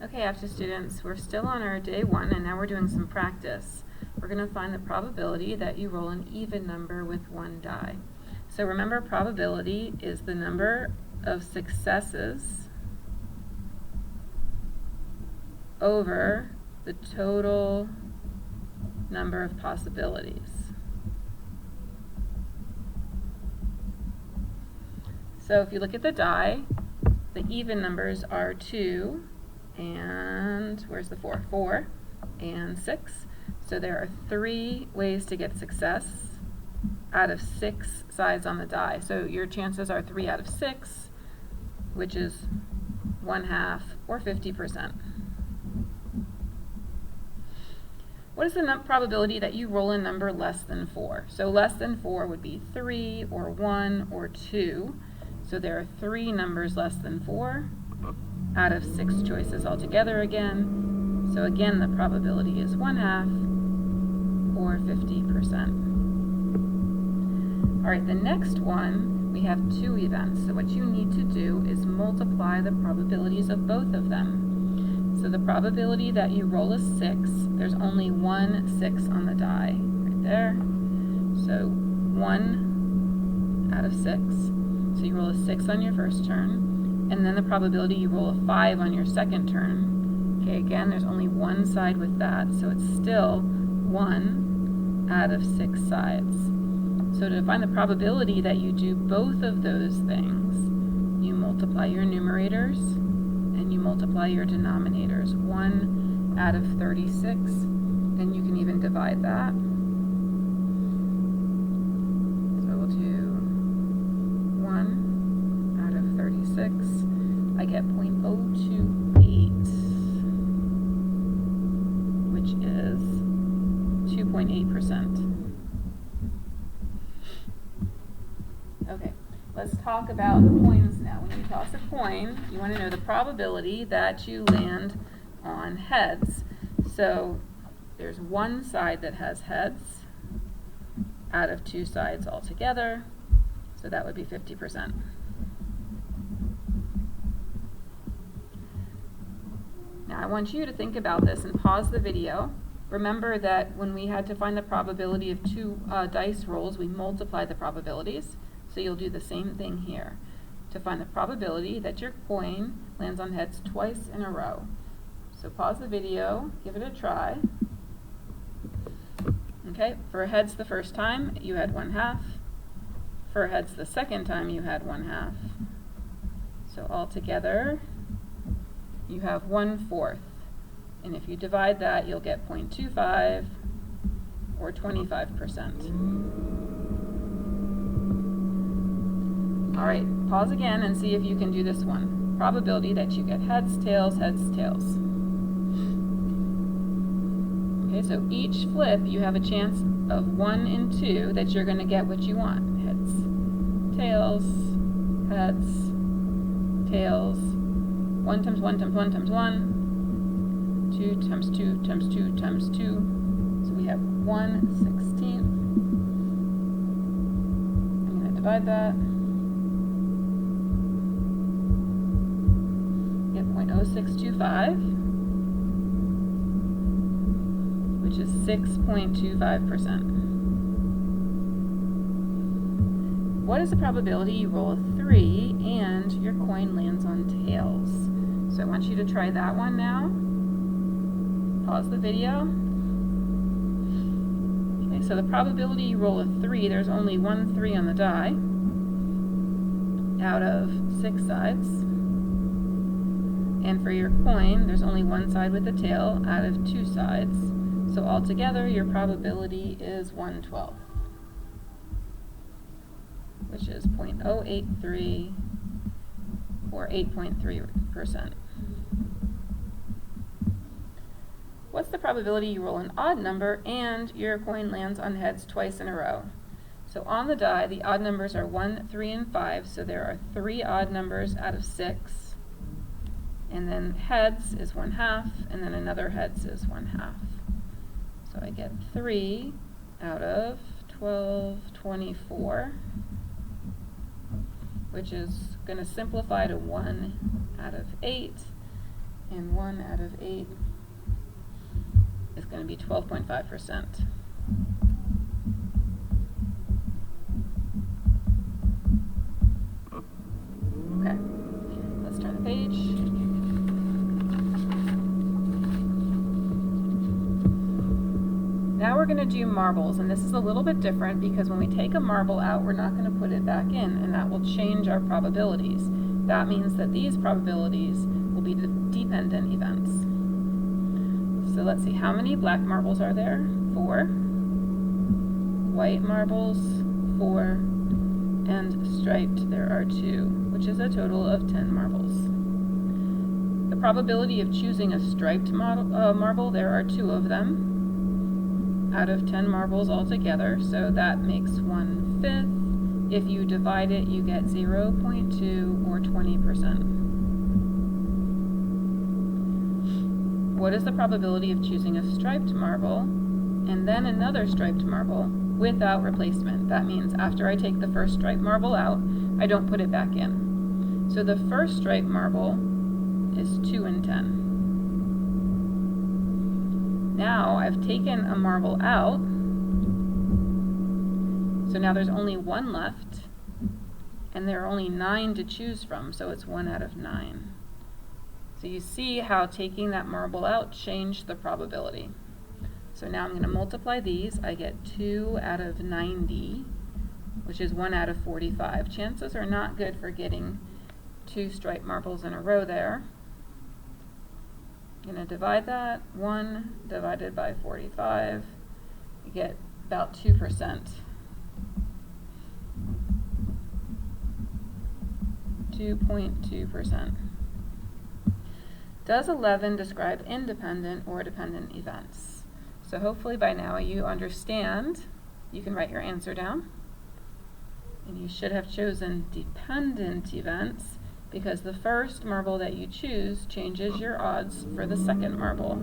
Okay, AFDA students, we're still on our day one and now we're doing some practice. We're going to find the probability that you roll an even number with one die. So remember, probability is the number of successes over the total number of possibilities. So if you look at the die, the even numbers are 2 and where's the 4? 4 and 6. So there are 3 ways to get success out of 6 sides on the die. So your chances are 3 out of 6, which is 1/2 or 50%. What is the probability that you roll a number less than 4? So less than 4 would be 3 or 1 or 2. So there are 3 numbers less than 4 out of 6 choices altogether again. So again, the probability is 1/2 or 50%. All right, the next one, we have 2 events. So what you need to do is multiply the probabilities of both of them. So the probability that you roll a 6, there's only 1 6 on the die, right there. So 1 out of 6. So you roll a 6 on your first turn. And then the probability you roll a 5 on your second turn. Okay, again, there's only 1 side with that, so it's still 1 out of 6 sides. So to find the probability that you do both of those things, you multiply your numerators and you multiply your denominators. 1 out of 36, and you can even divide that. So we'll do 1 out of 36. I get 0.028, which is 2.8%. Okay, let's talk about the coins now. When you toss a coin, you want to know the probability that you land on heads. So there's 1 side that has heads out of 2 sides altogether. So that would be 50%. Now I want you to think about this and pause the video. Remember that when we had to find the probability of 2 dice rolls, we multiplied the probabilities. So you'll do the same thing here to find the probability that your coin lands on heads twice in a row. So pause the video, give it a try. Okay, for heads the first time, you had 1/2. For heads the second time, you had 1/2. So altogether, you have 1/4. And if you divide that, you'll get 0.25 or 25%. All right, pause again and see if you can do this one. Probability that you get heads, tails, heads, tails. Okay, so each flip you have a chance of 1 in 2 that you're going to get what you want. Heads, tails, heads, tails. 1 times 1 times 1 times 1. 2 times 2 times 2 times 2. So we have 1/16. I'm going to divide that. Get 0.0625, which is 6.25%. What is the probability you roll a 3 and your coin lands on tails? So I want you to try that one now. Pause the video. Okay, so the probability you roll a 3, there's only 1 3 on the die out of 6 sides. And for your coin, there's only 1 side with a tail out of 2 sides. So altogether, your probability is 1/12, which is 0.083 or 8.3%. What's the probability you roll an odd number and your coin lands on heads twice in a row? So on the die, the odd numbers are 1, 3, and 5, so there are 3 odd numbers out of 6. And then heads is 1/2, and then another heads is 1/2. So I get 3 out of 12, 24, which is going to simplify to 1 out of 8. and 1 out of 8 is going to be 12.5%. Okay, let's turn the page. Now we're going to do marbles, and this is a little bit different because when we take a marble out, we're not going to put it back in, and that will change our probabilities. That means that these probabilities will be dependent events. So let's see, how many black marbles are there? 4. White marbles, 4. And striped, there are 2, which is a total of 10 marbles. The probability of choosing a striped marble, there are 2 of them out of 10 marbles altogether, so that makes 1/5. If you divide it, you get 0.2 or 20%. What is the probability of choosing a striped marble and then another striped marble without replacement? That means after I take the first striped marble out, I don't put it back in. So the first striped marble is 2 in 10. Now I've taken a marble out, so now there's only 1 left, and there are only 9 to choose from, so it's 1 out of 9. So you see how taking that marble out changed the probability. So now I'm going to multiply these. I get 2 out of 90, which is 1 out of 45. Chances are not good for getting 2 striped marbles in a row there. I'm going to divide that. 1 divided by 45. You get about 2%. 2.2%. Does 11 describe independent or dependent events? So hopefully by now you understand. You can write your answer down. And you should have chosen dependent events because the first marble that you choose changes your odds for the second marble.